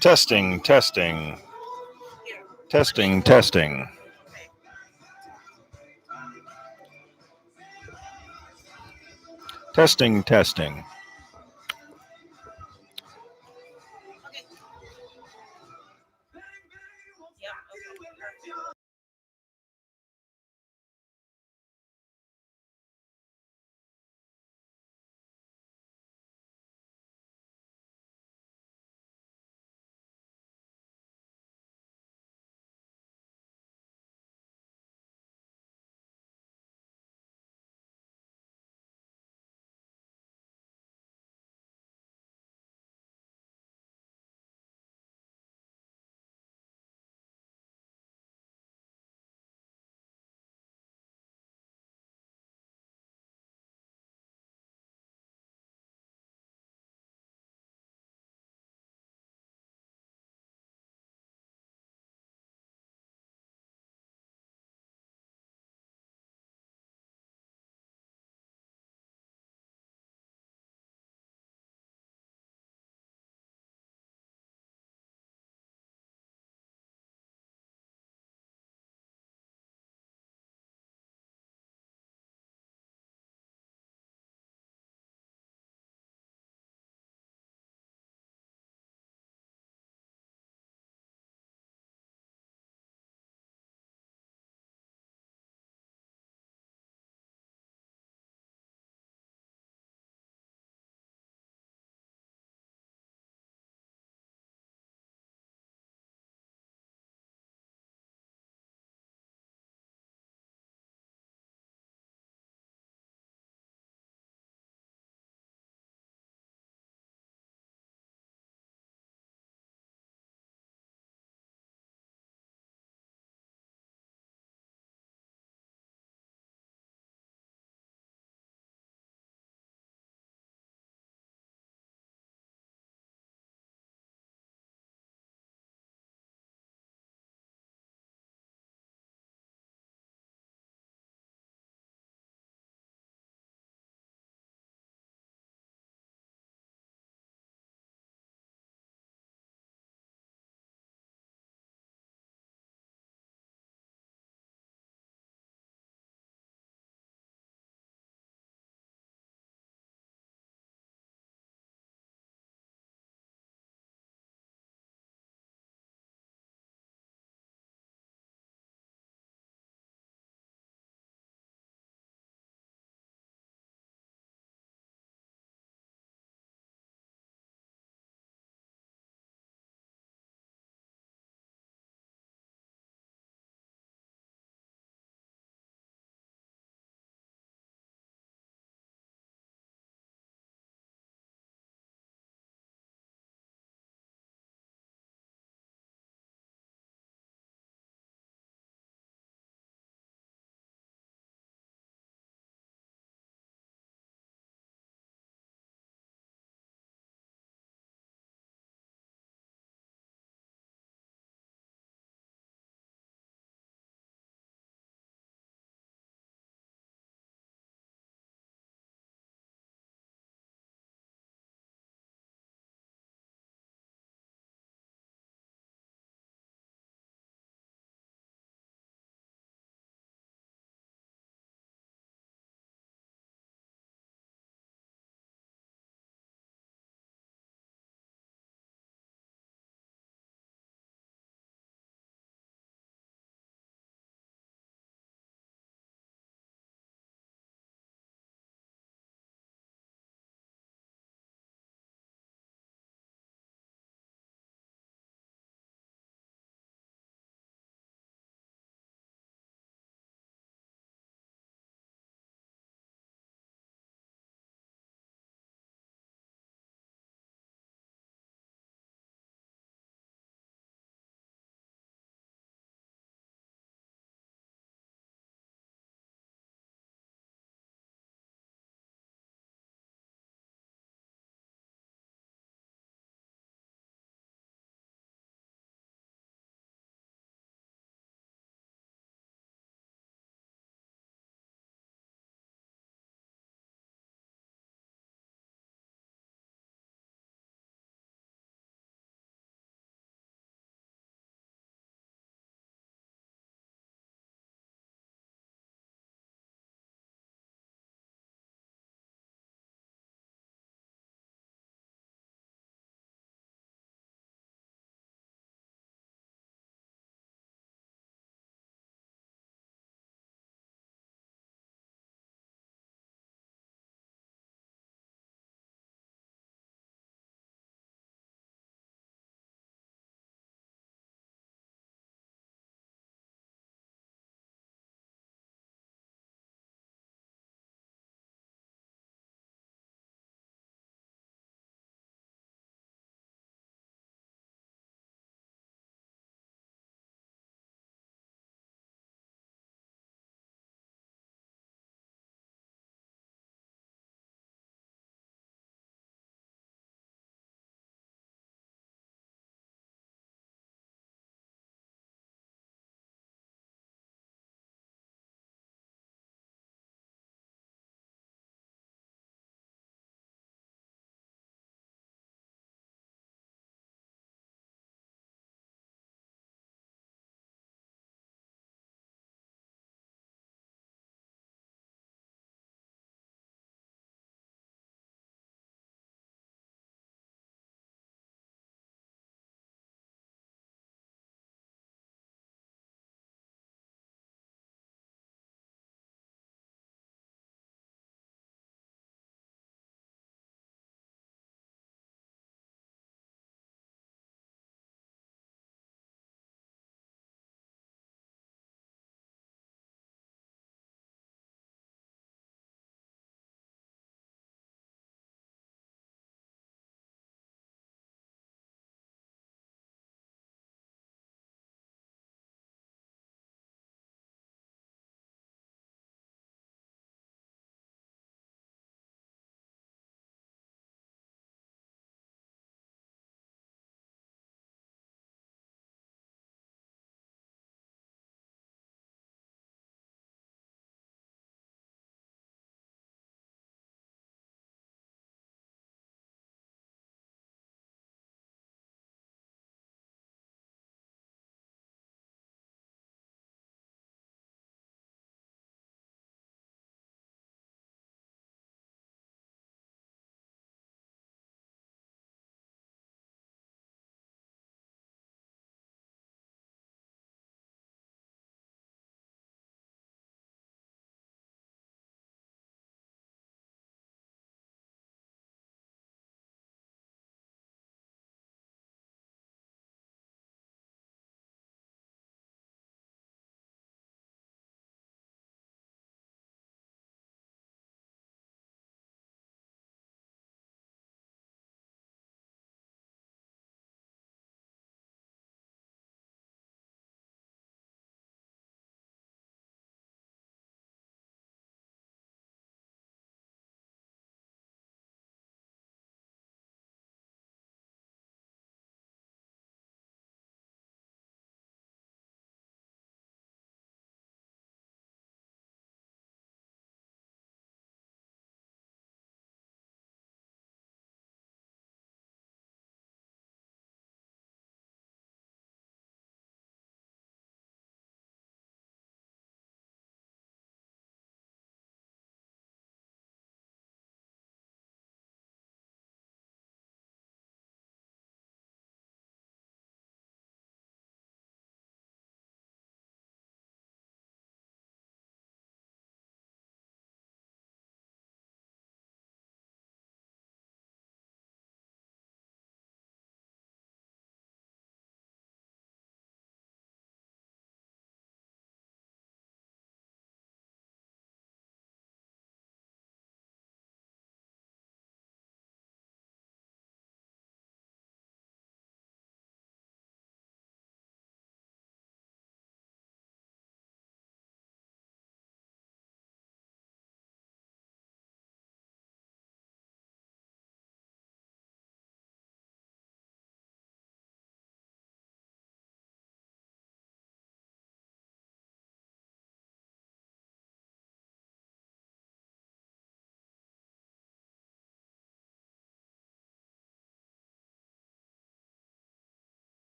Testing, testing, testing, testing, testing, testing.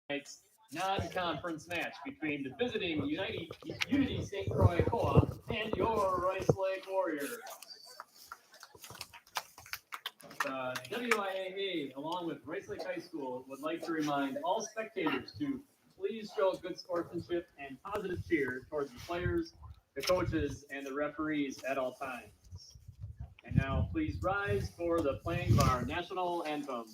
tonight's non-conference match between the visiting Unity St. Croix Co-op and your Rice Lake Warriors. The WIAA, along with Rice Lake High School, would like to remind all spectators to please show good sportsmanship and positive cheer towards the players, the coaches, and the referees at all times. And now, please rise for the playing of our national anthem.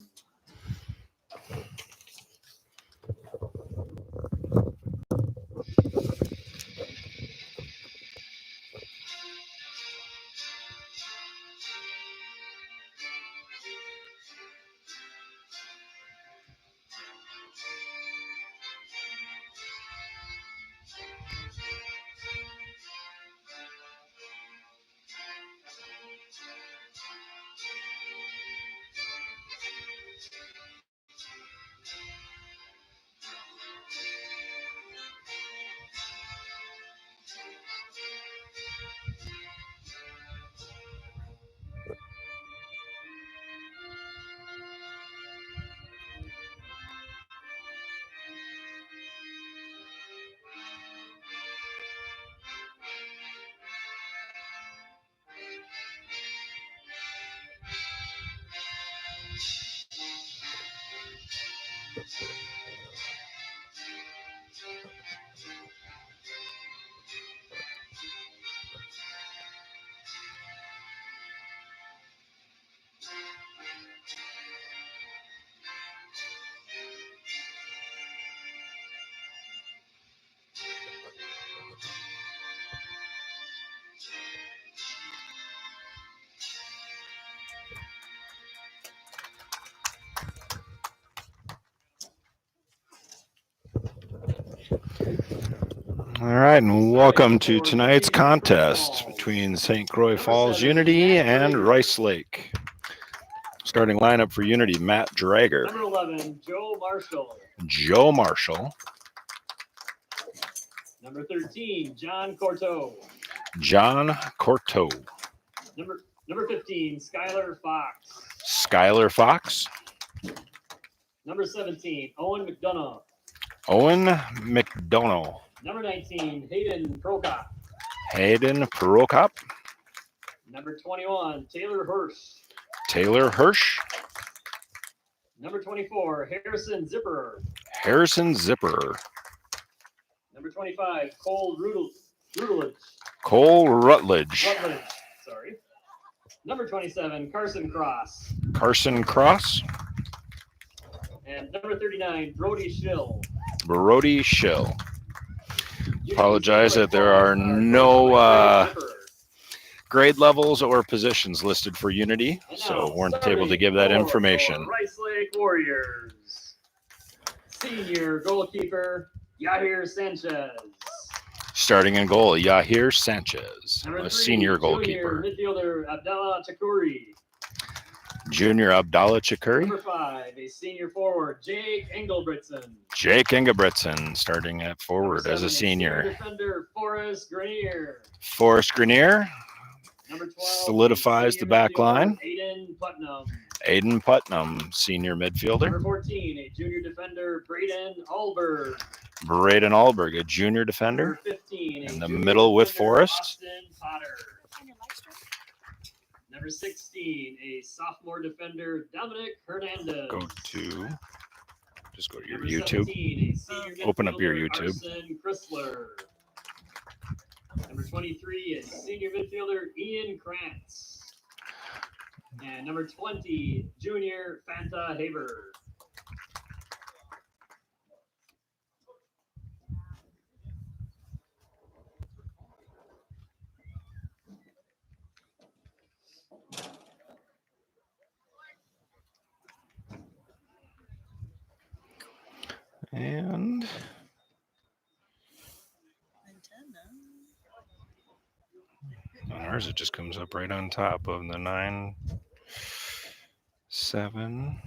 All right, and welcome to tonight's contest between St. Croix Falls Unity and Rice Lake. Starting lineup for Unity, Matt Drager. Number 11, Joe Marshall. Joe Marshall. Number 13, John Corto. John Corto. Number 15, Skylar Fox. Skylar Fox. Number 17, Owen McDonough. Owen McDonough. Number 19, Hayden Prokop. Hayden Prokop. Number 21, Taylor Hirsch. Taylor Hirsch. Number 24, Harrison Zipper. Harrison Zipper. Number 25, Cole Rutledge. Cole Rutledge. Sorry. Number 27, Carson Cross. Carson Cross. And number 39, Brody Schill. Brody Schill. Apologize that there are no grade levels or positions listed for Unity, so weren't able to give that information. Rice Lake Warriors. Senior goalkeeper, Yahir Sanchez. Starting in goal, Yahir Sanchez, Number 3, a senior goalkeeper. Junior midfielder, Abdallah Chakuri. Junior Abdallah Chakuri. Number 5, a senior forward, Jake Engelbritson. Jake Engelbritson, starting at forward as a senior. Senior defender, Forrest Grenier. Forrest Grenier. Number 12, solidifies the back line. Aiden Putnam. Aiden Putnam, senior midfielder. Number 14, a junior defender, Braden Alberg. Braden Alberg, a junior defender. Number 15, in the middle with Forrest. Austin Potter. Number 16, a sophomore defender, Dominic Hernandez. Just go to your Number YouTube. 17, a senior Open up your midfielder, YouTube. Arson Chrysler. Number 23 is senior midfielder, Ian Krantz. And number 20, junior Fanta Haber. And on ours, it just comes up right on top of the 9, 7.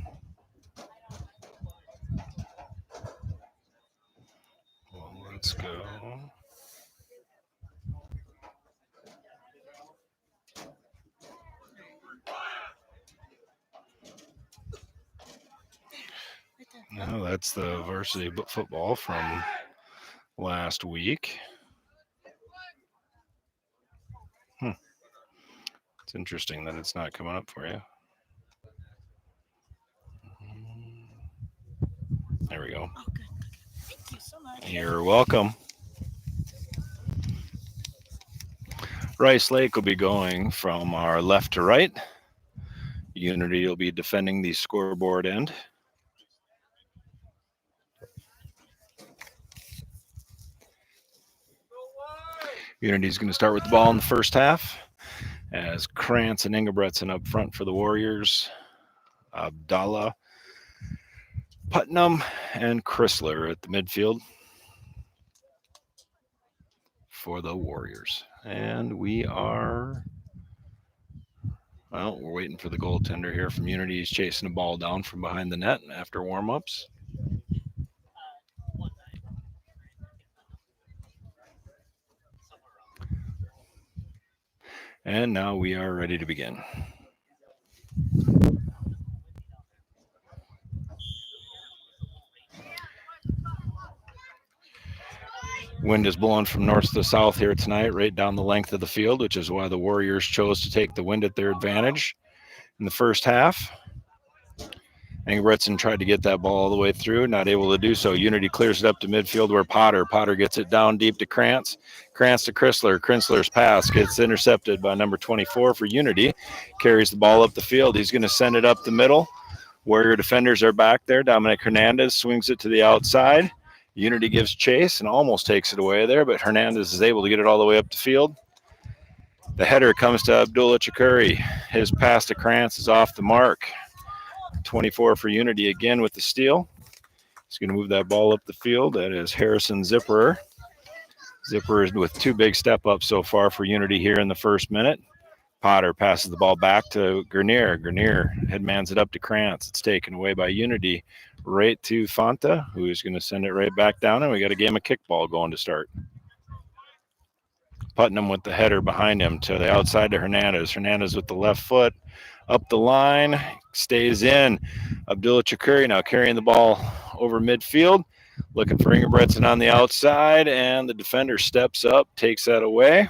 Well, let's go. No, that's the varsity football from last week. It's interesting that it's not coming up for you. There we go. Oh, good. Thank you so much. You're welcome. Rice Lake will be going from our left to right. Unity will be defending the scoreboard end. Unity is going to start with the ball in the first half as Krantz and Ingebretson up front for the Warriors. Abdallah, Putnam, and Chrysler at the midfield for the Warriors. And we're waiting for the goaltender here from Unity. He's chasing the ball down from behind the net after warm-ups. And now we are ready to begin. Wind is blowing from north to south here tonight, right down the length of the field, which is why the Warriors chose to take the wind at their advantage in the first half. Ingebretson tried to get that ball all the way through, not able to do so. Unity clears it up to midfield where Potter gets it down deep to Krantz. Krantz to Chrysler. Chrysler's pass gets intercepted by number 24 for Unity. Carries the ball up the field. He's going to send it up the middle. Warrior defenders are back there. Dominic Hernandez swings it to the outside. Unity gives chase and almost takes it away there, but Hernandez is able to get it all the way up the field. The header comes to Abdullah Chakuri. His pass to Krantz is off the mark. 24 for Unity again with the steal. He's going to move that ball up the field. That is Harrison Zipperer. Zipperer with two big step-ups so far for Unity here in the first minute. Potter passes the ball back to Grenier. Grenier headmans it up to Krantz. It's taken away by Unity right to Fanta, who is going to send it right back down, and we got a game of kickball going to start. Putnam with the header behind him to the outside to Hernandez. Hernandez with the left foot up the line, stays in. Abdullah Chakuri now carrying the ball over midfield, looking for Ingebretson on the outside, and the defender steps up, takes that away.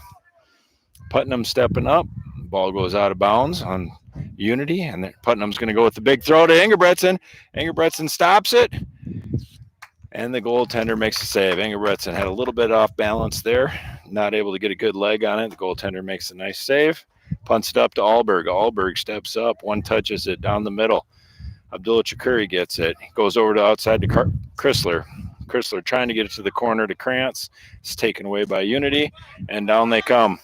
Putnam stepping up. Ball goes out of bounds on Unity, and Putnam's going to go with the big throw to Ingebretson. Ingebretson stops it, and the goaltender makes a save. Ingebretson had a little bit off balance there, not able to get a good leg on it. The goaltender makes a nice save. Punts it up to Alberg. Alberg steps up. One touches it down the middle. Abdullah Chakuri gets it. Goes over to outside to Chrysler. Chrysler trying to get it to the corner to Krantz. It's taken away by Unity, and down they come.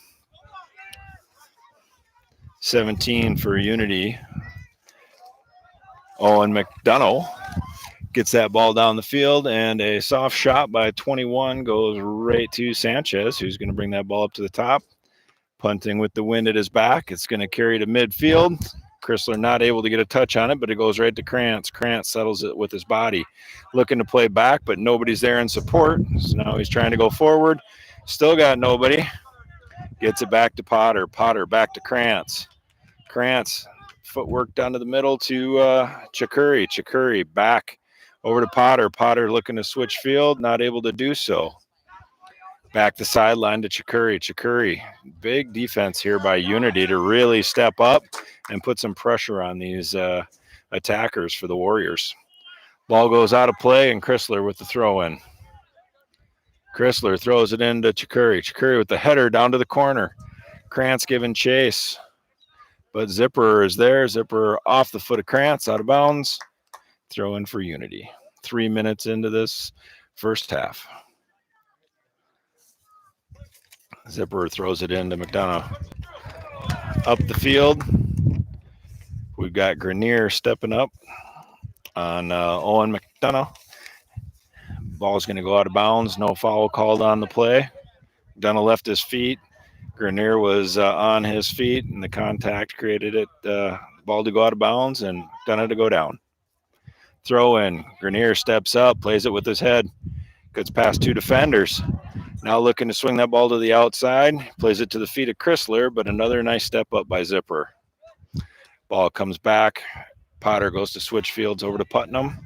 17 for Unity. Owen McDonough gets that ball down the field, and a soft shot by 21 goes right to Sanchez, who's going to bring that ball up to the top. Punting with the wind at his back. It's going to carry to midfield. Chrysler not able to get a touch on it, but it goes right to Krantz. Krantz settles it with his body. Looking to play back, but nobody's there in support. So now he's trying to go forward. Still got nobody. Gets it back to Potter. Potter back to Krantz. Krantz, footwork down to the middle to Chakuri. Chakuri back over to Potter. Potter looking to switch field, not able to do so. Back the sideline to Chakuri. Chakuri, big defense here by Unity to really step up and put some pressure on these attackers for the Warriors. Ball goes out of play, and Chrysler with the throw-in. Chrysler throws it into Chakuri. Chakuri with the header down to the corner. Krantz giving chase, but Zipper is there. Zipper off the foot of Krantz, out of bounds. Throw in for Unity. 3 minutes into this first half. Zipper throws it into McDonough. Up the field, we've got Grenier stepping up on Owen McDonough. Ball's going to go out of bounds. No foul called on the play. McDonough left his feet. Grenier was on his feet, and the contact created it. Ball to go out of bounds, and McDonough to go down. Throw in. Grenier steps up, plays it with his head. Gets past two defenders. Now looking to swing that ball to the outside. Plays it to the feet of Chrysler, but another nice step up by Zipper. Ball comes back. Potter goes to switch fields over to Putnam.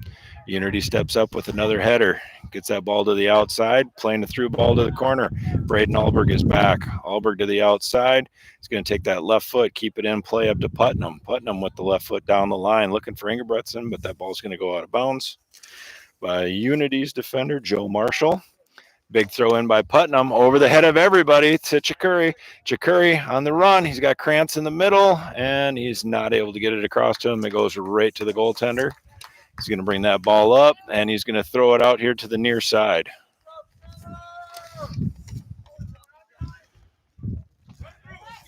Unity steps up with another header. Gets that ball to the outside, playing a through ball to the corner. Braden Alberg is back. Alberg to the outside. He's going to take that left foot, keep it in play up to Putnam. Putnam with the left foot down the line, looking for Ingebretson, but that ball's going to go out of bounds by Unity's defender, Joe Marshall. Big throw in by Putnam over the head of everybody to Chikuri. Chikuri on the run. He's got Krantz in the middle, and he's not able to get it across to him. It goes right to the goaltender. He's going to bring that ball up, and he's going to throw it out here to the near side.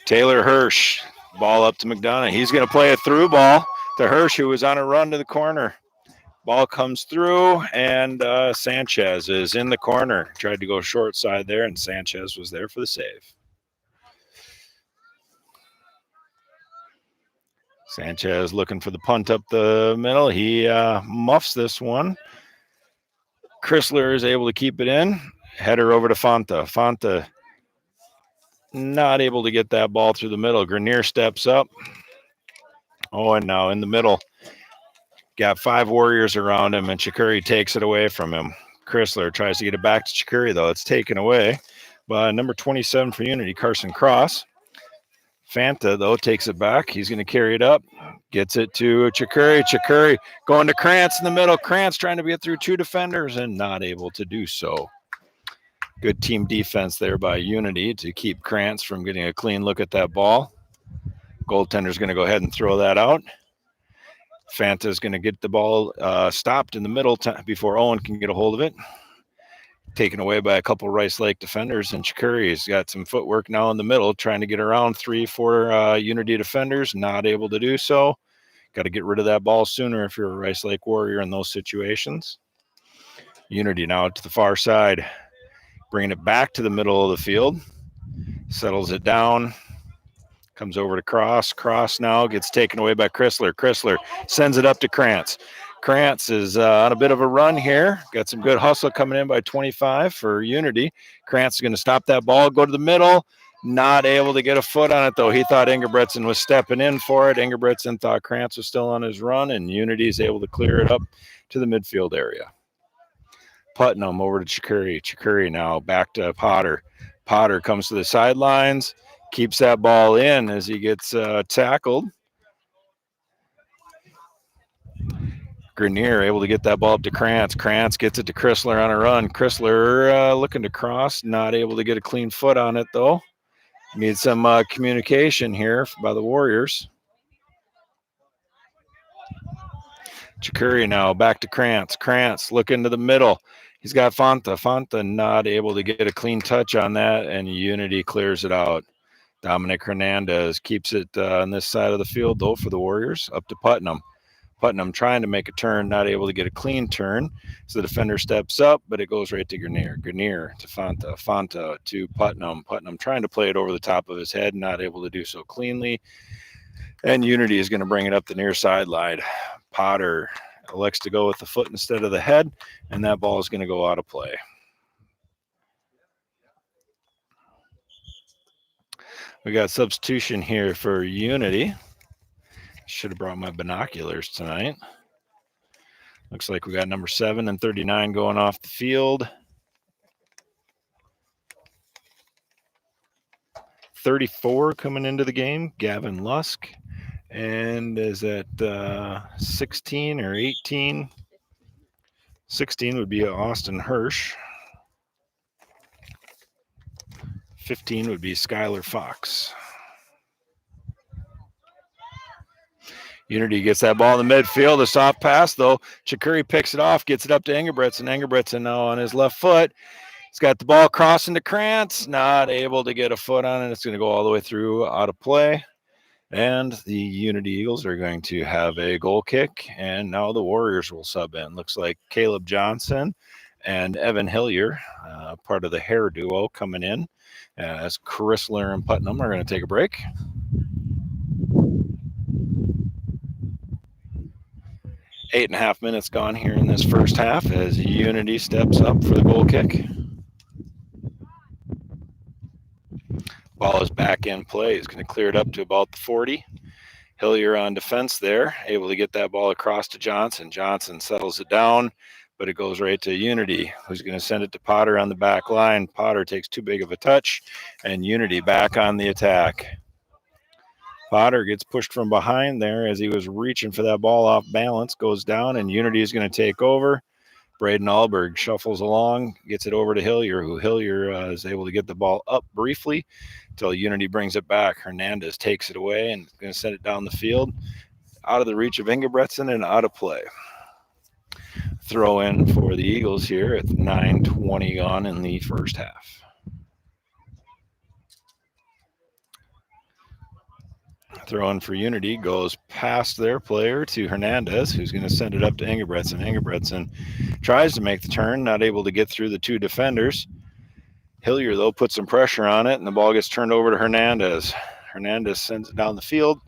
Taylor Hirsch, ball up to McDonough. He's going to play a through ball to Hirsch, who was on a run to the corner. Ball comes through, and Sanchez is in the corner. Tried to go short side there, and Sanchez was there for the save. Sanchez looking for the punt up the middle. He muffs this one. Chrysler is able to keep it in. Header over to Fanta. Fanta not able to get that ball through the middle. Grenier steps up. Oh, and now in the middle. Got 5 Warriors around him, and Chikuri takes it away from him. Chrysler tries to get it back to Chikuri, though. It's taken away by number 27 for Unity, Carson Cross. Fanta, though, takes it back. He's going to carry it up. Gets it to Chikuri. Chikuri going to Krantz in the middle. Krantz trying to get through 2 defenders and not able to do so. Good team defense there by Unity to keep Krantz from getting a clean look at that ball. Goaltender's going to go ahead and throw that out. Fanta's going to get the ball stopped in the middle before Owen can get a hold of it. Taken away by a couple Rice Lake defenders, and Chikuri's got some footwork now in the middle, trying to get around 3-4 Unity defenders, not able to do so. Got to get rid of that ball sooner if you're a Rice Lake Warrior in those situations. Unity now to the far side, bringing it back to the middle of the field, settles it down. Comes over to Cross. Cross now gets taken away by Chrysler. Chrysler sends it up to Krantz. Krantz is on a bit of a run here. Got some good hustle coming in by 25 for Unity. Krantz is going to stop that ball, go to the middle. Not able to get a foot on it, though. He thought Ingebretson was stepping in for it. Ingebretson thought Krantz was still on his run, and Unity is able to clear it up to the midfield area. Putnam over to Chikuri. Chikuri now back to Potter. Potter comes to the sidelines. Keeps that ball in as he gets tackled. Grenier able to get that ball up to Krantz. Krantz gets it to Chrysler on a run. Chrysler looking to cross, not able to get a clean foot on it, though. Needs some communication here by the Warriors. Chikuri now back to Krantz. Krantz looking to the middle. He's got Fanta. Fanta not able to get a clean touch on that, and Unity clears it out. Dominic Hernandez keeps it on this side of the field, though, for the Warriors, up to Putnam. Putnam trying to make a turn, not able to get a clean turn. So the defender steps up, but it goes right to Grenier. Grenier to Fanta. Fanta to Putnam. Putnam trying to play it over the top of his head, not able to do so cleanly. And Unity is going to bring it up the near sideline. Potter elects to go with the foot instead of the head, and that ball is going to go out of play. We got substitution here for Unity. Should have brought my binoculars tonight. Looks like we got number 7 and 39 going off the field. 34 coming into the game, Gavin Lusk. And is that 16 or 18? 16 would be Austin Hirsch. 15 would be Skylar Fox. Unity gets that ball in the midfield. A soft pass, though. Chikuri picks it off, gets it up to Ingebretson. Ingebretson now on his left foot. He's got the ball crossing to Krantz. Not able to get a foot on it. It's going to go all the way through, out of play. And the Unity Eagles are going to have a goal kick. And now the Warriors will sub in. Looks like Caleb Johnson and Evan Hillier, part of the hair duo, coming in. As Chrysler and Putnam are going to take a break. Eight and a half minutes gone here in this first half as Unity steps up for the goal kick. Ball is back in play. He's going to clear it up to about the 40. Hillier on defense there, able to get that ball across to Johnson. Johnson settles it down, but it goes right to Unity, who's going to send it to Potter on the back line. Potter takes too big of a touch, and Unity back on the attack. Potter gets pushed from behind there as he was reaching for that ball off balance, goes down, and Unity is going to take over. Braden Alberg shuffles along, gets it over to Hillier, who Hillier is able to get the ball up briefly until Unity brings it back. Hernandez takes it away and is going to send it down the field, out of the reach of Ingebretson and out of play. Throw in for the Eagles here at 9:20 gone in the first half. Throw in for Unity goes past their player to Hernandez, who's going to send it up to Ingebretson. Ingebretson tries to make the turn, not able to get through the two defenders. Hillier, though, puts some pressure on it, and the ball gets turned over to Hernandez. Hernandez sends it down the field.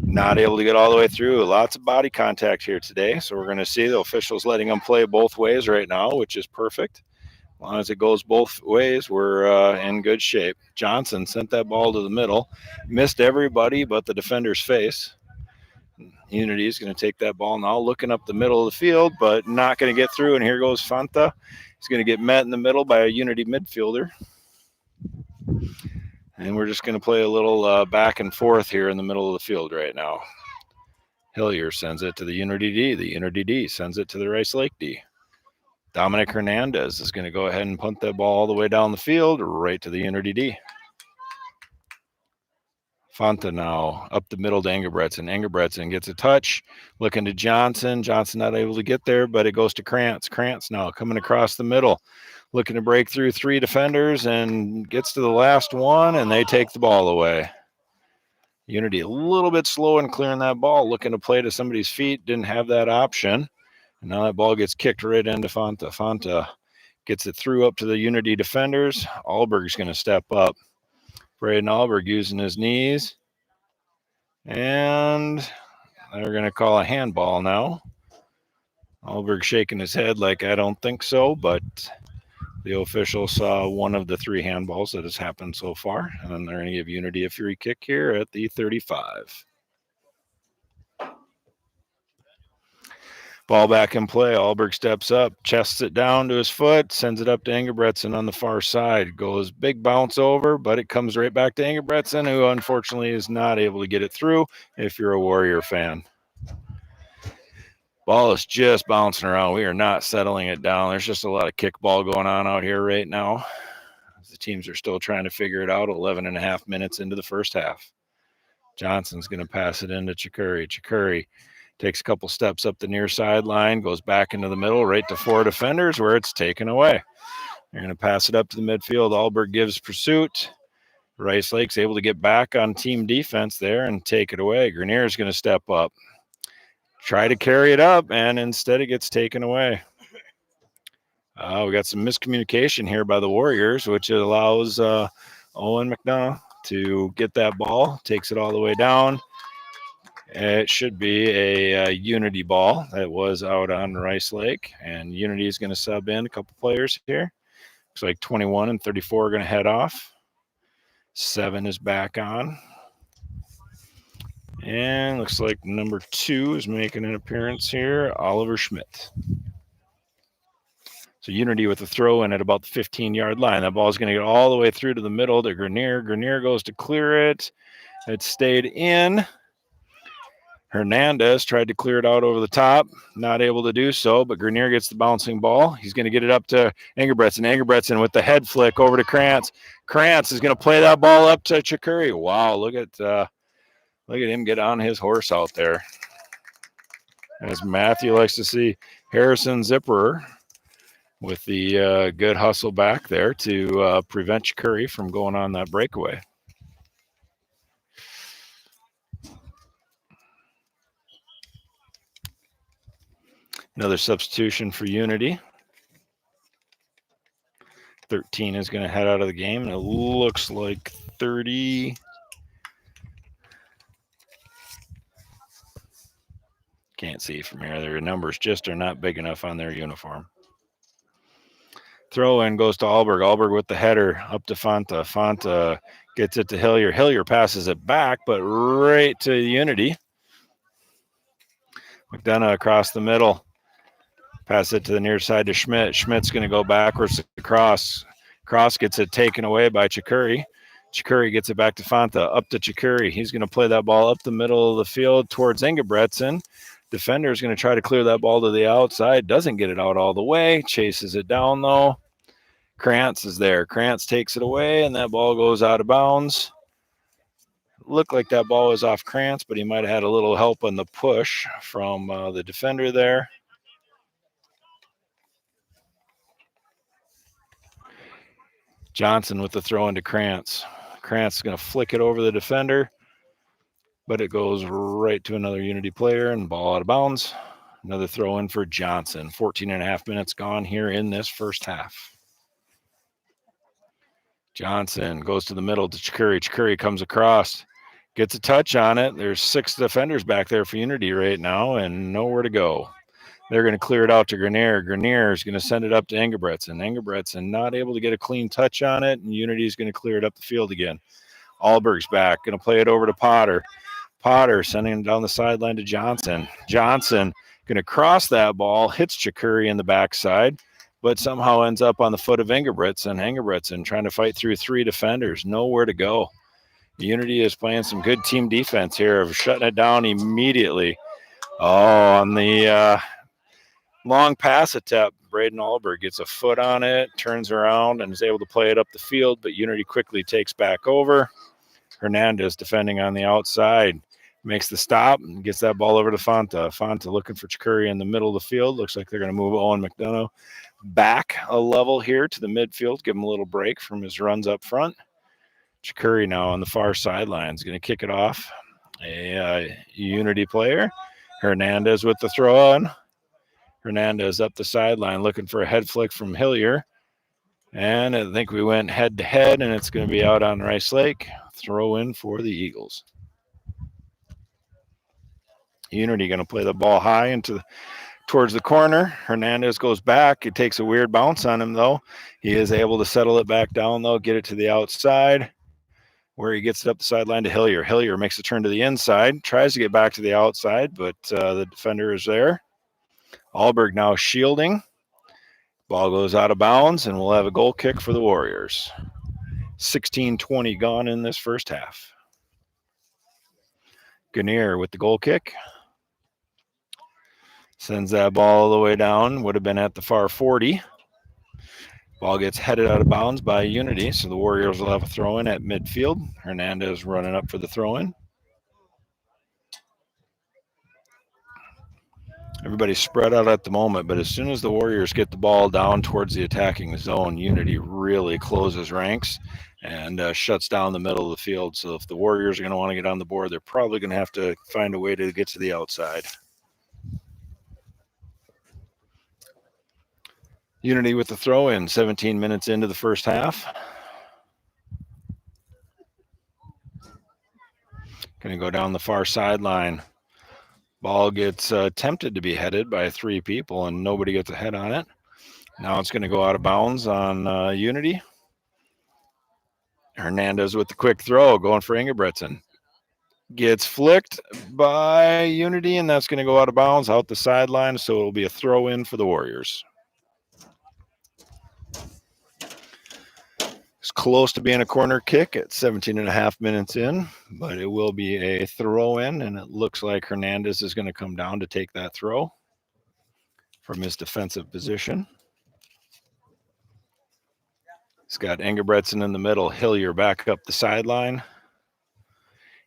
Not able to get all the way through. Lots of body contact here today, so we're going to see the officials letting them play both ways right now, which is perfect. As long as it goes both ways, we're in good shape. Johnson sent that ball to the middle. Missed everybody but the defender's face. Unity is going to take that ball now, looking up the middle of the field, but not going to get through. And here goes Fanta. He's going to get met in the middle by a Unity midfielder. And we're just going to play a little back and forth here in the middle of the field right now. Hillier sends it to the Unity D. The Unity D sends it to the Rice Lake D. Dominic Hernandez is going to go ahead and punt that ball all the way down the field, right to the Unity D. Fanta now up the middle to Ingebretson. Ingebretson gets a touch, looking to Johnson. Johnson not able to get there, but it goes to Krantz. Krantz now coming across the middle, looking to break through three defenders and gets to the last one, and they take the ball away. Unity a little bit slow in clearing that ball, looking to play to somebody's feet, didn't have that option. And now that ball gets kicked right into Fanta. Fanta gets it through up to the Unity defenders. Alberg's going to step up. Braden Alberg using his knees. And they're going to call a handball now. Alberg shaking his head like, I don't think so, but the official saw one of the three handballs that has happened so far. And then they're going to give Unity a free kick here at the 35. Ball back in play. Alberg steps up, chests it down to his foot, sends it up to Ingebretson on the far side. Goes big bounce over, but it comes right back to Ingebretson, who unfortunately is not able to get it through if you're a Warrior fan. Ball is just bouncing around. We are not settling it down. There's just a lot of kickball going on out here right now. The teams are still trying to figure it out 11 and a half minutes into the first half. Johnson's going to pass it into Chikuri. Chikuri takes a couple steps up the near sideline, goes back into the middle, right to four defenders where it's taken away. They're going to pass it up to the midfield. Alberg gives pursuit. Rice Lake's able to get back on team defense there and take it away. Grenier is going to step up, try to carry it up, and instead it gets taken away. We got some miscommunication here by the Warriors, which allows Owen McDonough to get that ball, takes it all the way down. It should be a Unity ball that was out on Rice Lake, and Unity is going to sub in a couple players here. Looks like 21 and 34 are going to head off. 7 is back on. And looks like number 2 is making an appearance here, Oliver Schmidt. So Unity with the throw in at about the 15-yard line. That ball is going to get all the way through to the middle to Grenier. Grenier goes to clear it. It stayed in. Hernandez tried to clear it out over the top, not able to do so, but Grenier gets the bouncing ball. He's going to get it up to Ingebretson. Ingebretson with the head flick over to Krantz. Krantz is going to play that ball up to Chikuri. Wow, look at him get on his horse out there. As Matthew likes to see, Harrison Zipperer with the good hustle back there to prevent Chikuri from going on that breakaway. Another substitution for Unity. 13 is going to head out of the game, and it looks like 30. Can't see from here. Their numbers just are not big enough on their uniform. Throw in goes to Alberg. Alberg with the header up to Fanta. Fanta gets it to Hillier. Hillier passes it back, but right to Unity. McDonough across the middle. Pass it to the near side to Schmidt. Schmidt's going to go backwards across. Cross gets it taken away by Chikuri. Chikuri gets it back to Fanta. Up to Chikuri. He's going to play that ball up the middle of the field towards Ingebretson. Defender is going to try to clear that ball to the outside. Doesn't get it out all the way. Chases it down, though. Krantz is there. Krantz takes it away, and that ball goes out of bounds. Looked like that ball was off Krantz, but he might have had a little help on the push from the defender there. Johnson with the throw into Krantz. Krantz is going to flick it over the defender, but it goes right to another Unity player and ball out of bounds. Another throw in for Johnson. 14 and a half minutes gone here in this first half. Johnson goes to the middle to Chikuri. Chikuri comes across, gets a touch on it. There's 6 defenders back there for Unity right now and nowhere to go. They're going to clear it out to Grenier. Grenier is going to send it up to Ingebretson. Ingebretson not able to get a clean touch on it, and Unity is going to clear it up the field again. Alberg's back, going to play it over to Potter. Potter sending it down the sideline to Johnson. Johnson going to cross that ball, hits Chikuri in the backside, but somehow ends up on the foot of Ingebretson. Ingebretson trying to fight through 3 defenders. Nowhere to go. Unity is playing some good team defense here of shutting it down immediately. Oh, on the long pass attempt, Braden Alberg gets a foot on it, turns around, and is able to play it up the field, but Unity quickly takes back over. Hernandez defending on the outside, makes the stop and gets that ball over to Fanta. Fanta looking for Chikuri in the middle of the field. Looks like they're going to move Owen McDonough back a level here to the midfield, give him a little break from his runs up front. Chikuri now on the far sideline is going to kick it off. A Unity player. Hernandez with the throw on. Hernandez up the sideline looking for a head flick from Hillier. And I think we went head to head, and it's going to be out on Rice Lake. Throw in for the Eagles. Unity going to play the ball high towards the corner. Hernandez goes back. It takes a weird bounce on him, though. He is able to settle it back down, though, get it to the outside, where he gets it up the sideline to Hillier. Hillier makes a turn to the inside, tries to get back to the outside, but the defender is there. Alberg now shielding. Ball goes out of bounds, and we'll have a goal kick for the Warriors. 16-20 gone in this first half. Grenier with the goal kick. Sends that ball all the way down. Would have been at the far 40. Ball gets headed out of bounds by Unity, so the Warriors will have a throw-in at midfield. Hernandez running up for the throw-in. Everybody's spread out at the moment, but as soon as the Warriors get the ball down towards the attacking zone, Unity really closes ranks and shuts down the middle of the field. So if the Warriors are going to want to get on the board, they're probably going to have to find a way to get to the outside. Unity with the throw-in, 17 minutes into the first half. Going to go down the far sideline. Ball gets attempted to be headed by 3 people, and nobody gets a head on it. Now it's going to go out of bounds on Unity. Hernandez with the quick throw, going for Ingebretson. Gets flicked by Unity, and that's going to go out of bounds, out the sideline, so it'll be a throw-in for the Warriors. It's close to being a corner kick at 17 and a half minutes in, but it will be a throw in, and it looks like Hernandez is going to come down to take that throw from his defensive position. He's got Ingebretson in the middle, Hillier back up the sideline.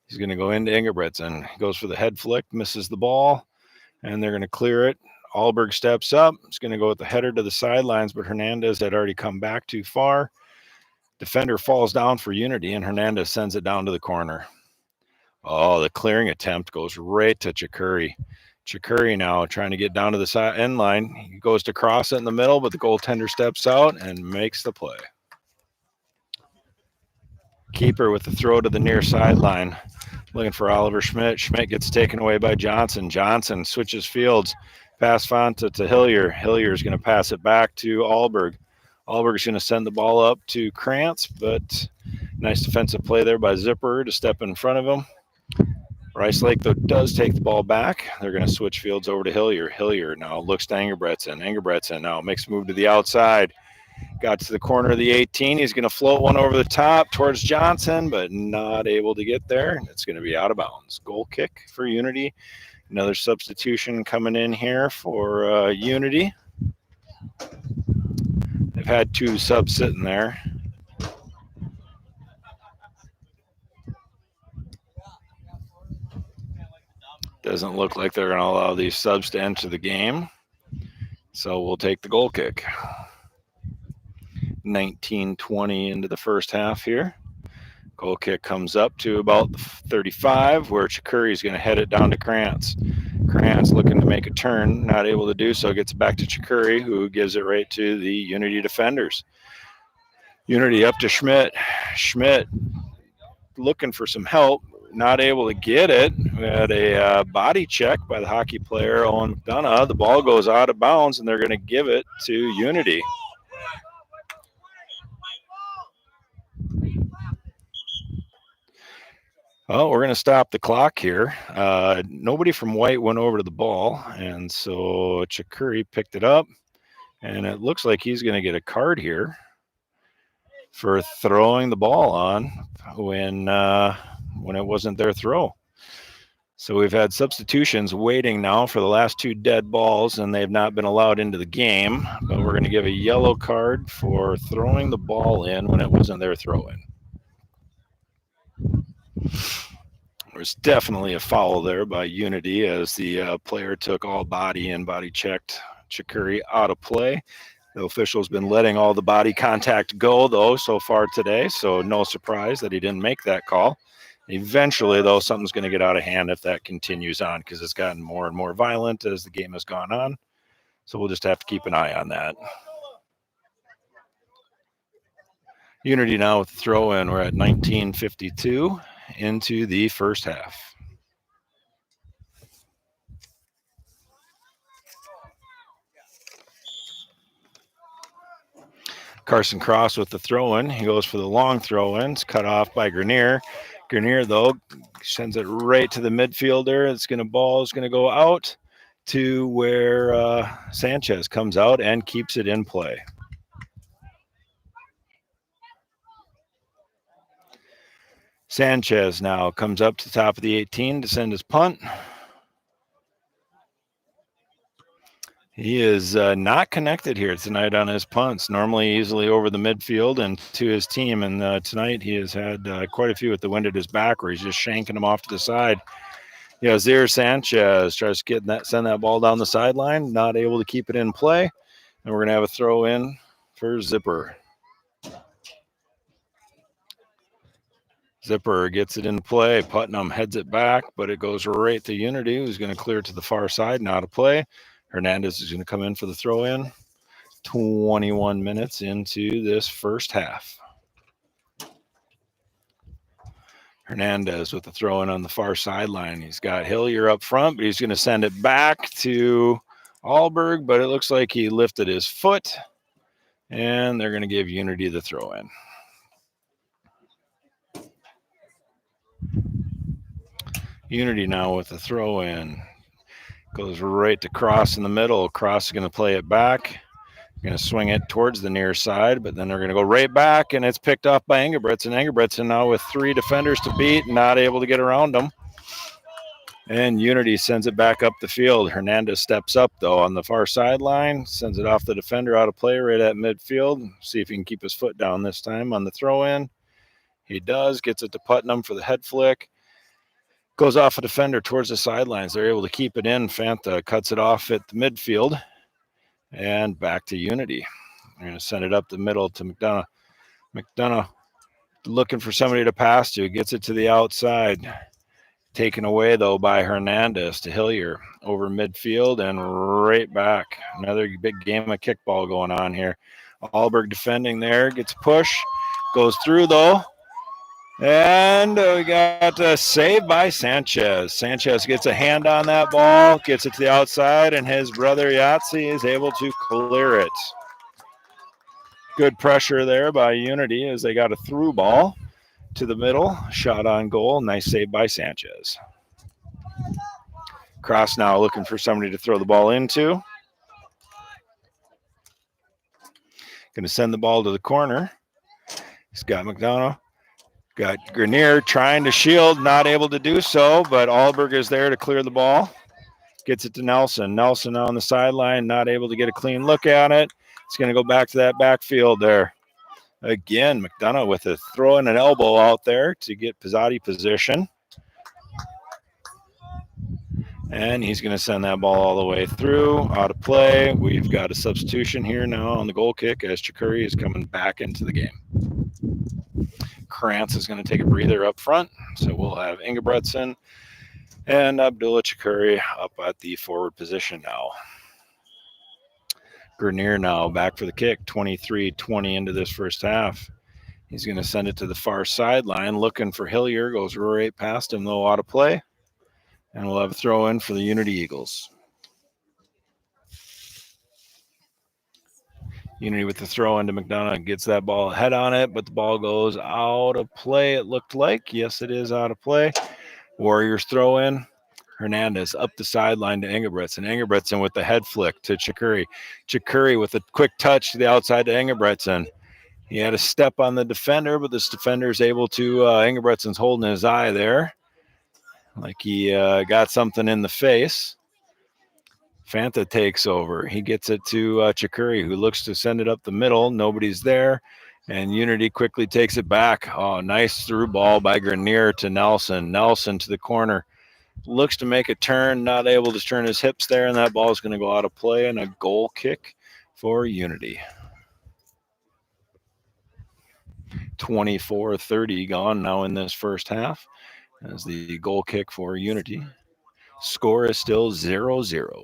He's going to go into Ingebretson. He goes for the head flick, misses the ball, and they're going to clear it. Alberg steps up. It's going to go with the header to the sidelines, but Hernandez had already come back too far. Defender falls down for Unity, and Hernandez sends it down to the corner. Oh, the clearing attempt goes right to Chikuri. Chikuri now trying to get down to the end line. He goes to cross it in the middle, but the goaltender steps out and makes the play. Keeper with the throw to the near sideline. Looking for Oliver Schmidt. Schmidt gets taken away by Johnson. Johnson switches fields. Pass Fanta to Hillier. Hillier is going to pass it back to Alberg. Alberg's going to send the ball up to Krantz, but nice defensive play there by Zipper to step in front of him. Rice Lake, though, does take the ball back. They're going to switch fields over to Hillier. Hillier now looks to Engelbretson. Engelbretson now makes a move to the outside. Got to the corner of the 18. He's going to float one over the top towards Johnson, but not able to get there. It's going to be out of bounds. Goal kick for Unity. Another substitution coming in here for Unity. They've had 2 subs sitting there. Doesn't look like they're going to allow these subs to enter the game. So we'll take the goal kick. 19-20 into the first half here. Goal kick comes up to about 35, where Chikuri is going to head it down to Krantz. Krantz looking to make a turn, not able to do so, gets it back to Chikuri, who gives it right to the Unity defenders. Unity up to Schmidt. Schmidt looking for some help, not able to get it. We had a body check by the hockey player, Owen McDonough. The ball goes out of bounds, and they're going to give it to Unity. Well, we're going to stop the clock here. Nobody from White went over to the ball, and so Chikuri picked it up, and it looks like he's going to get a card here for throwing the ball on when it wasn't their throw. So we've had substitutions waiting now for the last 2 dead balls, and they've not been allowed into the game, but we're going to give a yellow card for throwing the ball in when it wasn't their throw-in. There's definitely a foul there by Unity as the player took all body and body checked Chikuri out of play. The official's been letting all the body contact go, though, so far today, so no surprise that he didn't make that call. Eventually, though, something's going to get out of hand if that continues on because it's gotten more and more violent as the game has gone on. So we'll just have to keep an eye on that. Unity now with the throw-in. We're at 19:52 into the first half. Carson Cross with the throw-in. He goes for the long throw-ins, cut off by Grenier. Grenier, though, sends it right to the midfielder. It's going to go out to where Sanchez comes out and keeps it in play. Sanchez now comes up to the top of the 18 to send his punt. He is not connected here tonight on his punts. Normally easily over the midfield and to his team. And tonight he has had quite a few with the wind at his back where he's just shanking them off to the side. Yair Sanchez tries to send that ball down the sideline, not able to keep it in play. And we're going to have a throw in for Zipper. Zipper gets it in play. Putnam heads it back, but it goes right to Unity, who's going to clear it to the far side, not a play. Hernandez is going to come in for the throw-in. 21 minutes into this first half. Hernandez with the throw-in on the far sideline. He's got Hillier up front, but he's going to send it back to Alberg, but it looks like he lifted his foot, and they're going to give Unity the throw-in. Unity now with the throw-in. Goes right to Cross in the middle. Cross is going to play it back. Going to swing it towards the near side, but then they're going to go right back, and it's picked off by Engelbretson. Engelbretson now with 3 defenders to beat, not able to get around them. And Unity sends it back up the field. Hernandez steps up, though, on the far sideline, sends it off the defender out of play right at midfield. See if he can keep his foot down this time on the throw-in. He does, gets it to Putnam for the head flick. Goes off a defender towards the sidelines. They're able to keep it in. Fanta cuts it off at the midfield. And back to Unity. They're going to send it up the middle to McDonough. McDonough looking for somebody to pass to. Gets it to the outside. Taken away, though, by Hernandez to Hillier. Over midfield and right back. Another big game of kickball going on here. Alberg defending there. Gets a push. Goes through, though. And we got a save by Sanchez. Sanchez gets a hand on that ball, gets it to the outside, and his brother Yahtzee is able to clear it. Good pressure there by Unity as they got a through ball to the middle. Shot on goal. Nice save by Sanchez. Cross now looking for somebody to throw the ball into. Going to send the ball to the corner. He's got McDonough. Got Grenier trying to shield, not able to do so, but Alberg is there to clear the ball. Gets it to Nelson. Nelson on the sideline, not able to get a clean look at it. It's going to go back to that backfield there. Again, McDonough with a throw and an elbow out there to get Pizzotti position. And he's going to send that ball all the way through, out of play. We've got a substitution here now on the goal kick as Chikuri is coming back into the game. Krantz is going to take a breather up front. So we'll have Ingebretson and Abdullah Chikuri up at the forward position now. Grenier now back for the kick, 23-20 into this first half. He's going to send it to the far sideline, looking for Hillier. Goes right past him, though, out of play. And we'll have a throw in for the Unity Eagles. Unity with the throw into McDonough. Gets that ball head on it, but the ball goes out of play, it looked like. Yes, it is out of play. Warriors throw in. Hernandez up the sideline to Ingebretson. Ingebretson with the head flick to Chikuri. Chikuri with a quick touch to the outside to Ingebretson. He had a step on the defender, but this defender is able to, Ingebretson's holding his eye there. Like he got something in the face. Fanta takes over. He gets it to Chikuri, who looks to send it up the middle. Nobody's there. And Unity quickly takes it back. Oh, nice through ball by Grenier to Nelson. Nelson to the corner. Looks to make a turn, not able to turn his hips there, and that ball is going to go out of play and a goal kick for Unity. 24-30 gone now in this first half as the goal kick for Unity. Score is still 0-0.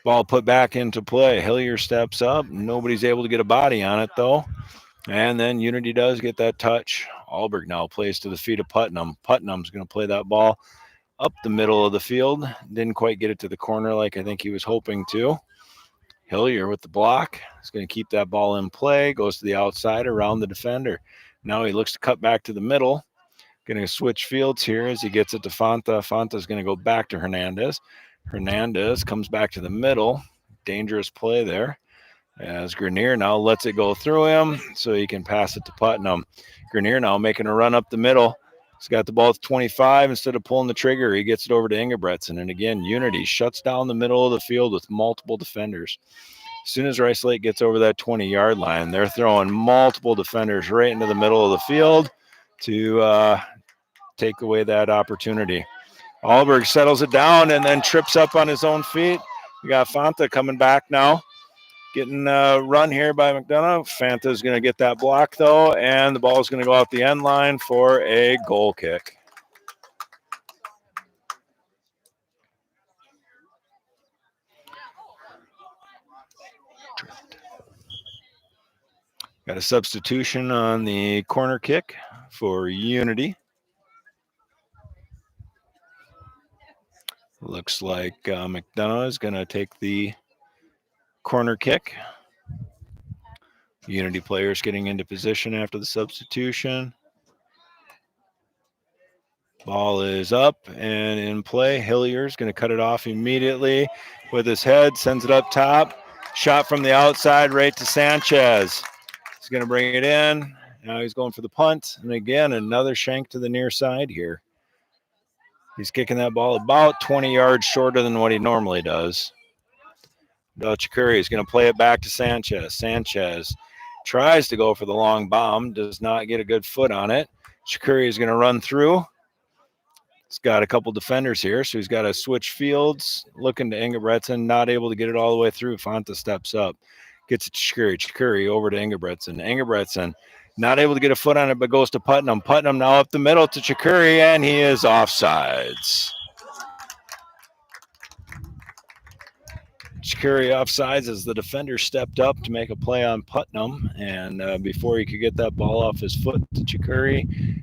Ball put back into play. Hillier steps up. Nobody's able to get a body on it, though. And then Unity does get that touch. Alberg now plays to the feet of Putnam. Putnam's going to play that ball up the middle of the field. Didn't quite get it to the corner like I think he was hoping to. Hillier with the block. He's going to keep that ball in play. Goes to the outside around the defender. Now he looks to cut back to the middle. Going to switch fields here as he gets it to Fanta. Fanta's going to go back to Hernandez. Hernandez comes back to the middle. Dangerous play there. As Grenier now lets it go through him so he can pass it to Putnam. Grenier now making a run up the middle. He's got the ball at 25. Instead of pulling the trigger, he gets it over to Ingebretson. And again, Unity shuts down the middle of the field with multiple defenders. As soon as Rice Lake gets over that 20-yard line, they're throwing multiple defenders right into the middle of the field to take away that opportunity. Alberg settles it down and then trips up on his own feet. We got Fanta coming back now. Getting run here by McDonough. Fanta's going to get that block, though, and the ball is going to go out the end line for a goal kick. Got a substitution on the corner kick for Unity. Looks like McDonough is going to take the corner kick. Unity players getting into position after the substitution. Ball is up and in play. Hillier's going to cut it off immediately with his head, sends it up top. Shot from the outside right to Sanchez. He's going to bring it in. Now he's going for the punt. And again, another shank to the near side here. He's kicking that ball about 20 yards shorter than what he normally does. Chikuri is going to play it back to Sanchez. Sanchez tries to go for the long bomb, does not get a good foot on it. Chikuri is going to run through. He's got a couple defenders here, so he's got to switch fields, looking to Ingebretson, not able to get it all the way through. Fanta steps up, gets it to Chikuri. Chikuri over to Ingebretson. Ingebretson not able to get a foot on it, but goes to Putnam. Putnam now up the middle to Chikuri, and he is offsides. Chikuri offsides as the defender stepped up to make a play on Putnam, and before he could get that ball off his foot to Chikuri,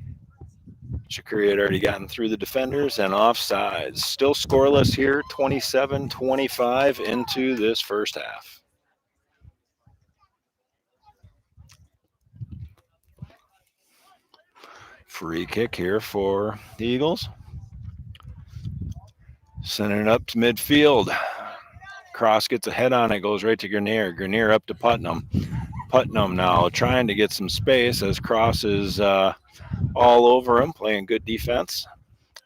Shakiri had already gotten through the defenders and offsides. Still scoreless here, 27-25 into this first half. Free kick here for the Eagles. Sending it up to midfield. Cross gets a head on it, goes right to Grenier. Grenier up to Putnam. Putnam now trying to get some space as Cross is all over him, playing good defense.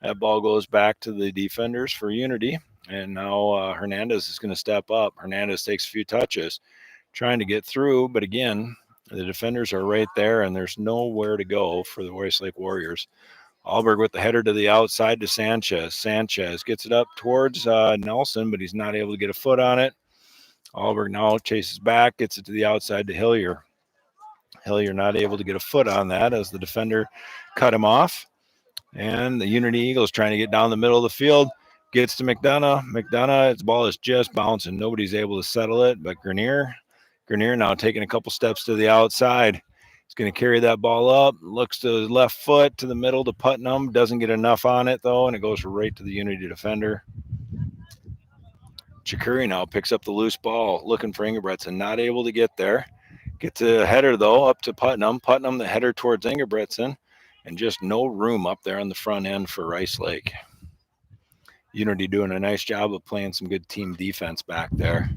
That ball goes back to the defenders for Unity. And now Hernandez is going to step up. Hernandez takes a few touches, trying to get through. But again, the defenders are right there, and there's nowhere to go for the Westlake Warriors. Alberg with the header to the outside to Sanchez. Sanchez gets it up towards Nelson, but he's not able to get a foot on it. Alberg now chases back, gets it to the outside to Hillier. Hillier not able to get a foot on that as the defender cut him off. And the Unity Eagles trying to get down the middle of the field. Gets to McDonough. McDonough, its ball is just bouncing. Nobody's able to settle it, but Grenier now taking a couple steps to the outside. He's going to carry that ball up. Looks to his left foot to the middle to Putnam. Doesn't get enough on it, though, and it goes right to the Unity defender. Chikuri now picks up the loose ball, looking for Ingebretson. Not able to get there. Gets a header, though, up to Putnam. Putnam, the header towards Ingebretson. And just no room up there on the front end for Rice Lake. Unity doing a nice job of playing some good team defense back there.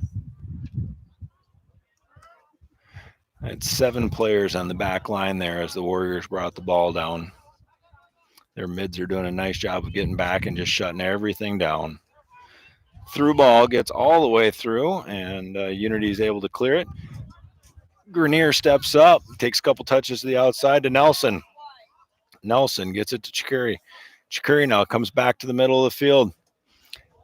Had 7 players on the back line there as the Warriors brought the ball down. Their mids are doing a nice job of getting back and just shutting everything down. Through ball gets all the way through, and Unity is able to clear it. Grenier steps up, takes a couple touches to the outside to Nelson. Nelson gets it to Chikuri. Chikuri now comes back to the middle of the field.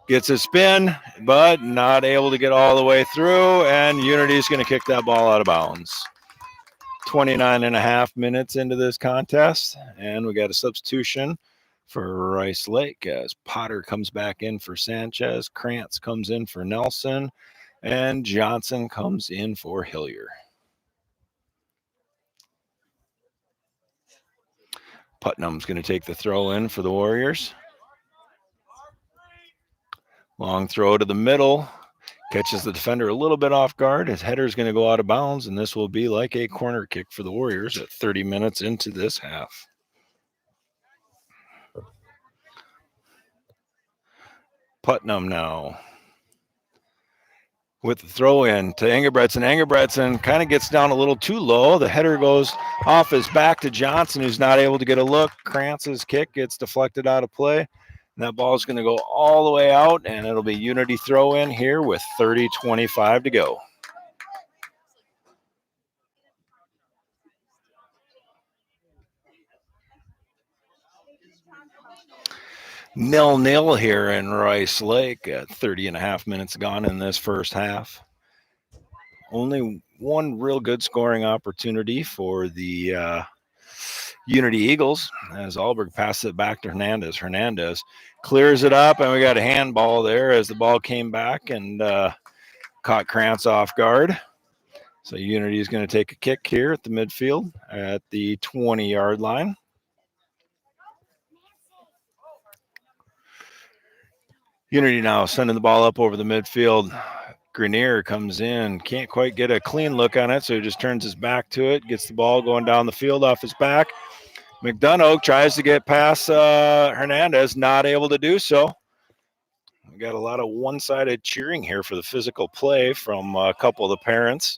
Gets a spin, but not able to get all the way through, and Unity is going to kick that ball out of bounds. 29.5 minutes into this contest, and we got a substitution for Rice Lake as Potter comes back in for Sanchez, Krantz comes in for Nelson, and Johnson comes in for Hillier. Putnam's going to take the throw in for the Warriors. Long throw to the middle. Catches the defender a little bit off guard. His header's going to go out of bounds, and this will be like a corner kick for the Warriors at 30 minutes into this half. Putnam now with the throw in to Ingebretson. Ingebretson kind of gets down a little too low. The header goes off his back to Johnson, who's not able to get a look. Krantz's kick gets deflected out of play. And that ball is going to go all the way out, and it'll be Unity throw in here with 30:25 to go. Nil-nil here in Rice Lake at 30.5 minutes gone in this first half. Only one real good scoring opportunity for the Unity Eagles as Alberg passes it back to Hernandez. Hernandez clears it up, and we got a handball there as the ball came back and caught Krantz off guard. So Unity is going to take a kick here at the midfield at the 20-yard line. Unity now sending the ball up over the midfield. Grenier comes in, can't quite get a clean look on it, so he just turns his back to it, gets the ball going down the field off his back. McDonough tries to get past Hernandez, not able to do so. We got a lot of one-sided cheering here for the physical play from a couple of the parents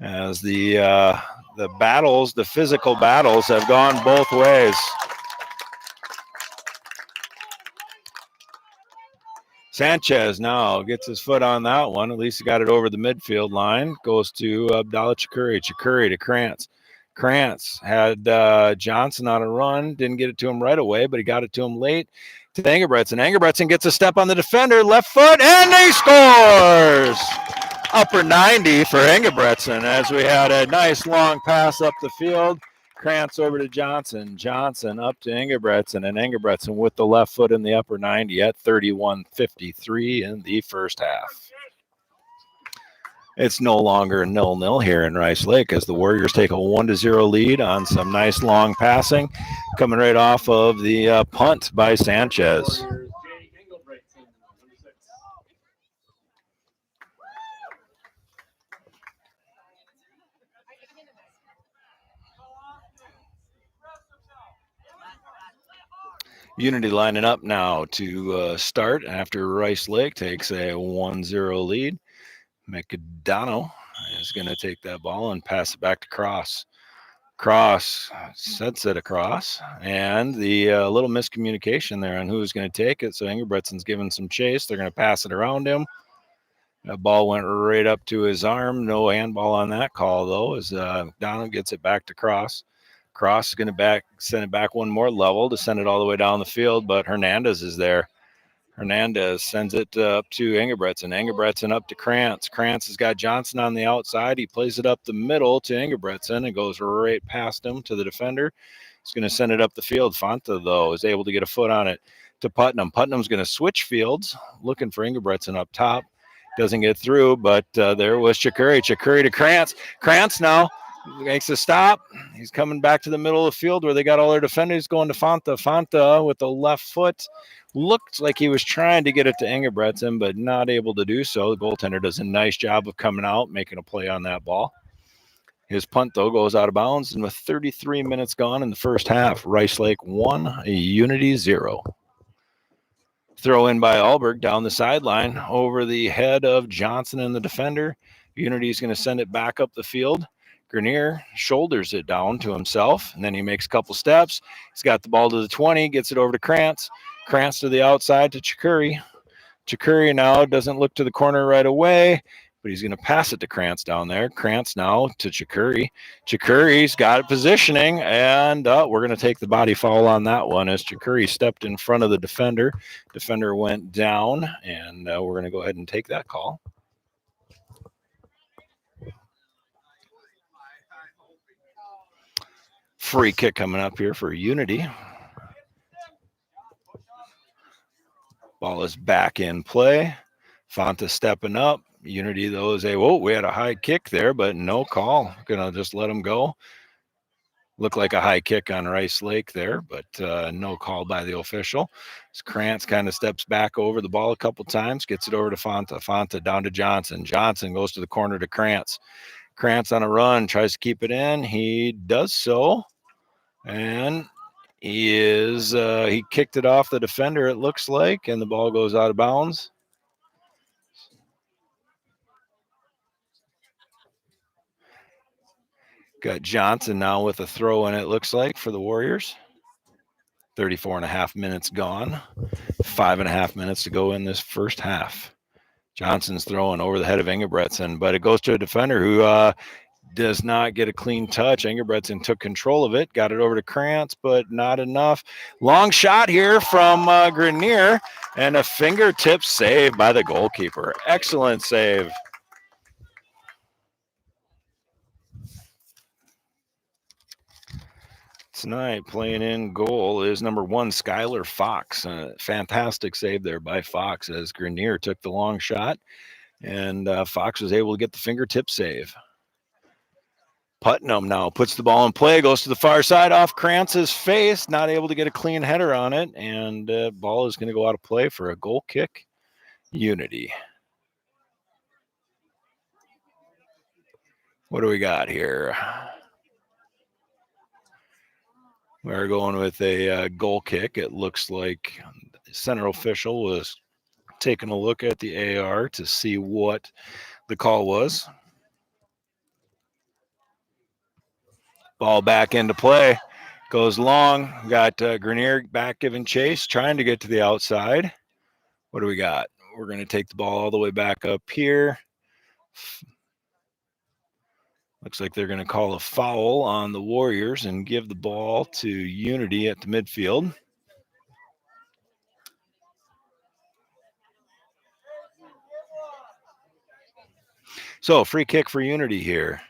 as the physical battles have gone both ways. Sanchez now gets his foot on that one. At least he got it over the midfield line. Goes to Abdallah Chikuri. Chikuri to Krantz. Krantz had Johnson on a run. Didn't get it to him right away, but he got it to him late to Ingebretson. Ingebretson gets a step on the defender, left foot, and he scores! Upper 90 for Ingebretson as we had a nice long pass up the field. Krantz over to Johnson. Johnson up to Ingebretson, and Ingebretson with the left foot in the upper 90 at 31:53 in the first half. It's no longer 0-0 here in Rice Lake as the Warriors take a 1-0 lead on some nice long passing coming right off of the punt by Sanchez. Warriors, Jay Engelbrechtson, number 6. Unity lining up now to start after Rice Lake takes a 1-0 lead. McDonough is going to take that ball and pass it back to Cross. Cross sets it across, and the little miscommunication there on who's going to take it. So Engelbrechtson's giving some chase. They're going to pass it around him. That ball went right up to his arm. No handball on that call, though, as McDonough gets it back to Cross. Cross is going to send it back one more level to send it all the way down the field, but Hernandez is there. Hernandez sends it up to Engelbretson. Engelbretson up to Krantz. Krantz has got Johnson on the outside. He plays it up the middle to Engelbretson and goes right past him to the defender. He's going to send it up the field. Fonta, though, is able to get a foot on it to Putnam. Putnam's going to switch fields, looking for Engelbretson up top. Doesn't get through, but there was Chikuri. Chikuri to Krantz. Krantz now makes a stop. He's coming back to the middle of the field where they got all their defenders going to Fonta. Fonta with the left foot. Looked like he was trying to get it to Engelbretson, but not able to do so. The goaltender does a nice job of coming out, making a play on that ball. His punt, though, goes out of bounds, and with 33 minutes gone in the first half, Rice Lake 1, Unity 0. Throw in by Alberg down the sideline over the head of Johnson and the defender. Unity is going to send it back up the field. Grenier shoulders it down to himself, and then he makes a couple steps. He's got the ball to the 20, gets it over to Krantz. Krantz to the outside to Chikuri. Chikuri now doesn't look to the corner right away, but he's going to pass it to Krantz down there. Krantz now to Chikuri. Chikuri's got it positioning, and we're going to take the body foul on that one as Chikuri stepped in front of the defender. Defender went down, and we're going to go ahead and take that call. Free kick coming up here for Unity. Ball is back in play. Fonta stepping up. Unity, though, is we had a high kick there, but no call. Gonna just let him go. Looked like a high kick on Rice Lake there, but no call by the official. As Krantz kind of steps back over the ball a couple times, gets it over to Fonta. Fonta down to Johnson. Johnson goes to the corner to Krantz. Krantz on a run, tries to keep it in. He does so, and he kicked it off the defender, it looks like, and the ball goes out of bounds. Got Johnson now with a throw in, it looks like, for the Warriors. 34 and a half minutes gone. 5.5 minutes to go in this first half. Johnson's throwing over the head of Engelbretson, but it goes to a defender who does not get a clean touch. Engelbretson took control of it, got it over to Krantz, but not enough. Long shot here from Grenier, and a fingertip save by the goalkeeper. Excellent save. Tonight, playing in goal is number 1, Skylar Fox. Fantastic save there by Fox as Grenier took the long shot, and Fox was able to get the fingertip save. Putnam now puts the ball in play, goes to the far side off Krantz's face, not able to get a clean header on it, and ball is going to go out of play for a goal kick. Unity. What do we got here? We're going with a goal kick. It looks like the center official was taking a look at the AR to see what the call was. Ball back into play. Goes long. Got Grenier back giving chase, trying to get to the outside. What do we got? We're going to take the ball all the way back up here. Looks like they're going to call a foul on the Warriors and give the ball to Unity at the midfield. So, free kick for Unity here.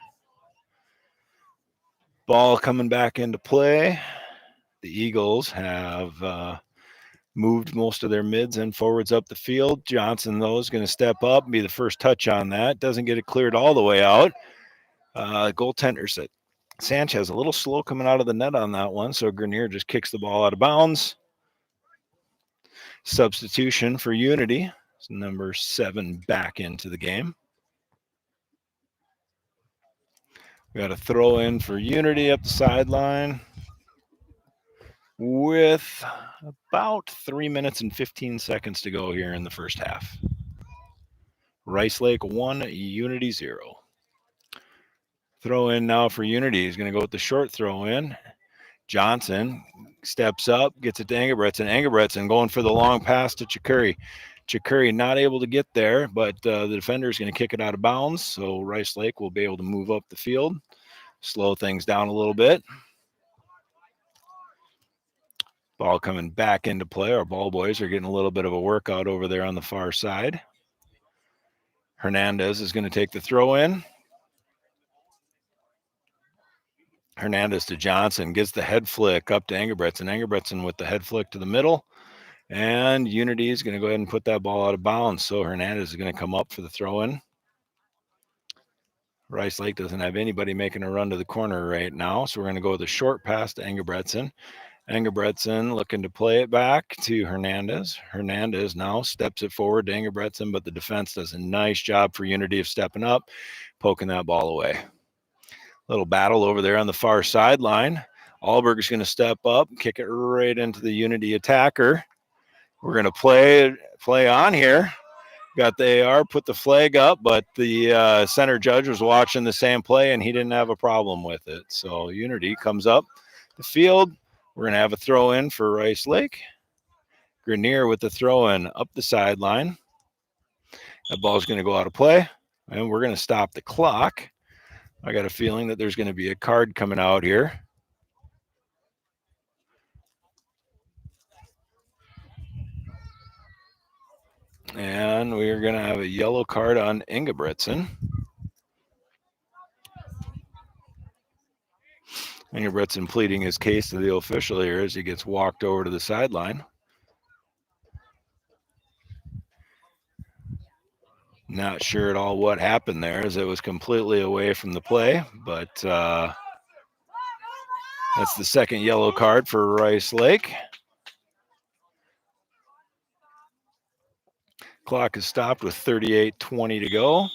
Ball coming back into play. The Eagles have moved most of their mids and forwards up the field. Johnson, though, is going to step up and be the first touch on that. Doesn't get it cleared all the way out. Goaltender said Sanchez a little slow coming out of the net on that one, so Grenier just kicks the ball out of bounds. Substitution for Unity. Number 7 back into the game. We got a throw in for Unity up the sideline with about 3 minutes and 15 seconds to go here in the first half. Rice Lake 1, Unity 0. Throw in now for Unity. He's going to go with the short throw in. Johnson steps up, gets it to Engelbretson. Engelbretson going for the long pass to Chikuri. Chikuri not able to get there, but the defender is going to kick it out of bounds, so Rice Lake will be able to move up the field, slow things down a little bit. Ball coming back into play. Our ball boys are getting a little bit of a workout over there on the far side. Hernandez is going to take the throw in. Hernandez to Johnson, gets the head flick up to Engelbretson. Engelbretson with the head flick to the middle. And Unity is going to go ahead and put that ball out of bounds. So Hernandez is going to come up for the throw in. Rice Lake doesn't have anybody making a run to the corner right now. So we're going to go with a short pass to Engelbretson. Engelbretson looking to play it back to Hernandez. Hernandez now steps it forward to Engelbretson, but the defense does a nice job for Unity of stepping up, poking that ball away. Little battle over there on the far sideline. Alberg's going to step up, kick it right into the Unity attacker. We're going to play on here. Got the AR, put the flag up, but the center judge was watching the same play, and he didn't have a problem with it. So Unity comes up the field. We're going to have a throw in for Rice Lake. Grenier with the throw in up the sideline. That ball's going to go out of play, and we're going to stop the clock. I got a feeling that there's going to be a card coming out here. And we're going to have a yellow card on Engelbretson. Engelbretson pleading his case to the official here as he gets walked over to the sideline. Not sure at all what happened there, as it was completely away from the play, but that's the second yellow card for Rice Lake. Clock is stopped with 38:20 to go.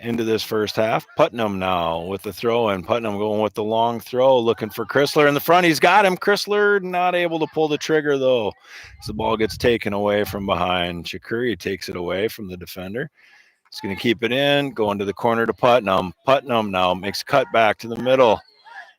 Into this first half. Putnam now with the throw, and Putnam going with the long throw, looking for Chrysler in the front. He's got him. Chrysler not able to pull the trigger, though, as the ball gets taken away from behind. Chikuri takes it away from the defender. He's going to keep it in, going to the corner to Putnam. Putnam now makes a cut back to the middle,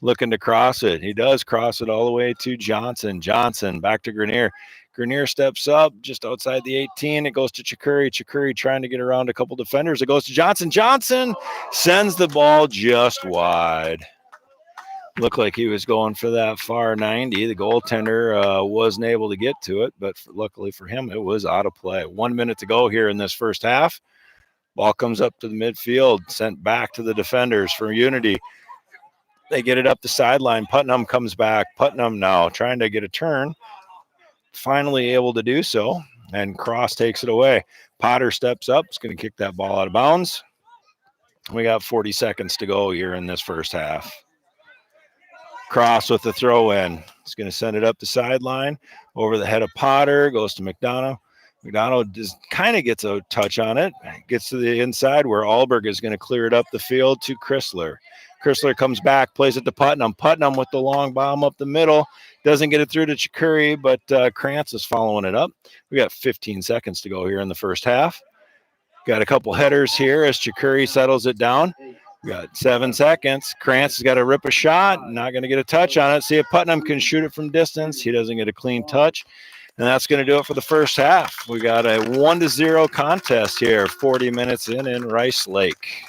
looking to cross it. He does cross it all the way to Johnson. Johnson back to Grenier. Grenier steps up just outside the 18. It goes to Chikuri. Chikuri trying to get around a couple defenders. It goes to Johnson. Johnson sends the ball just wide. Looked like he was going for that far 90. The goaltender wasn't able to get to it, but luckily for him, it was out of play. 1 minute to go here in this first half. Ball comes up to the midfield, sent back to the defenders for Unity. They get it up the sideline. Putnam comes back. Putnam now trying to get a turn. Finally able to do so, and Cross takes it away. Potter steps up. Is going to kick that ball out of bounds. We got 40 seconds to go here in this first half. Cross with the throw in. He's going to send it up the sideline over the head of Potter. Goes to McDonough. McDonough just kind of gets a touch on it. Gets to the inside where Alberg is going to clear it up the field to Chrysler. Chrysler comes back, plays it to Putnam. Putnam with the long bomb up the middle. Doesn't get it through to Chikuri, but Krantz is following it up. We got 15 seconds to go here in the first half. Got a couple headers here as Chikuri settles it down. We got 7 seconds. Krantz has got to rip a shot. Not going to get a touch on it. See if Putnam can shoot it from distance. He doesn't get a clean touch. And that's going to do it for the first half. We got a 1-0 contest here, 40 minutes in Rice Lake.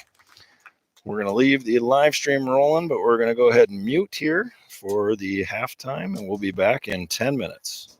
We're going to leave the live stream rolling, but we're going to go ahead and mute here for the halftime, and we'll be back in 10 minutes.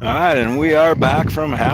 All right, and we are back from half.